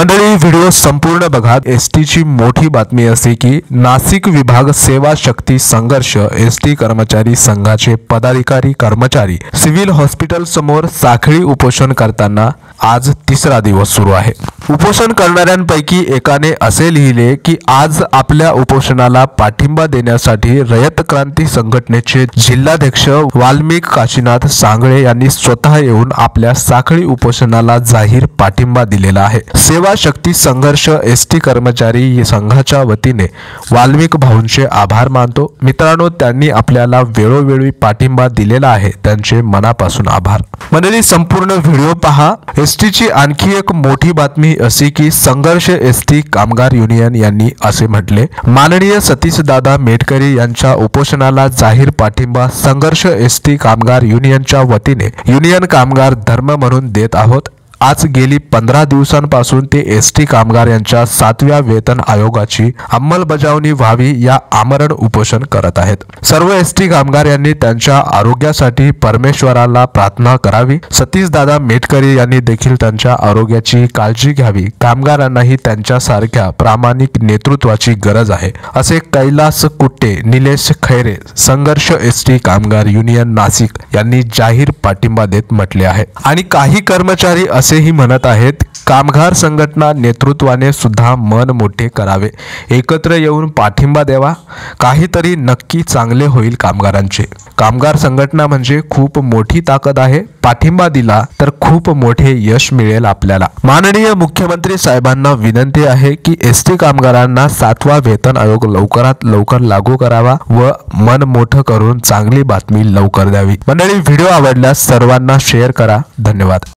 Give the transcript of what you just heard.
मंडळी, व्हिडिओ संपूर्ण बघा। एसटी ची मोठी बातमी असे की नाशिक विभाग सेवा शक्ती संघर्ष एसटी कर्मचारी संघाचे पदाधिकारी कर्मचारी सिव्हिल हॉस्पिटल समोर साखळी उपोषण करताना आज तिसरा दिवस सुरू आहे। उपोषण करणाऱ्यांपैकी एकाने असे लिहिले की आज आपल्या उपोषणाला पाठिंबा देण्यासाठी रयत क्रांती संघटनेचे जिल्हाध्यक्ष वाल्मिक काशीनाथ सांगळे यांनी स्वतः येऊन आपल्या साखळी उपोषणाला जाहीर पाठिंबा दिलेला आहे। सेवा शक्ती संघर्ष एसटी कर्मचारी संघाच्या वतीने वाल्मिक भाऊंचे आभार मानतो। मित्रांनो, त्यांनी आपल्याला वेळोवेळी पाठिंबा दिलेला आहे, त्यांचे मनापासून आभार। मंडळी, संपूर्ण व्हिडिओ पहा। एसटी ची आणखी एक मोठी बातमी अशी की संघर्ष एसटी कामगार युनियन यांनी असे म्हटले, माननीय सतीशदादा मेटकरी यांच्या उपोषणाला जाहीर पाठिंबा संघर्ष एसटी कामगार युनियनच्या वतीने युनियन कामगार धर्म म्हणून देत आहोत। आज गेली 15 दिवसांपासून ते एसटी कामगार यांच्या 7व्या वेतन आयोगाची अंमलबजावणी व्हावी या आमरण उपोषण करत आहेत। सर्व एसटी कामगार यांनी त्यांच्या आरोग्यासाठी परमेश्वराला प्रार्थना करावी। सतीशदादा मेटकरी यांनी देखील त्यांच्या आरोग्याची काळजी घ्यावी। कामगारांनाही त्यांच्यासारख्या प्रामाणिक नेतृत्वाची गरज आहे, असे कैलास कुट्टे, निलेश खैरे, संघर्ष एसटी कामगार युनियन नाशिक यांनी जाहीर पाठिंबा देत म्हटले आहे। आणि काही कर्मचारी असेही म्हणत आहेत, कामगार संघटना नेतृत्वाने सुद्धा मन मोठे करावे, एकत्र येऊन पाठिंबा द्यावा, काहीतरी नक्की चांगले होईल कामगारांचे। कामगार संघटना म्हणजे खूप मोठी ताकद आहे, पाठिंबा दिला तर खूप मोठे यश मिळेल आपल्याला। माननीय मुख्यमंत्री साहेबांना विनंती आहे की एसटी कामगारांना 7वा वेतन आयोग लवकरात लवकर लागू करावा व मन मोठं करून चांगली बातमी लवकर द्यावी। मंडळी, व्हिडिओ आवडल्यास सर्वांना शेअर करा। धन्यवाद।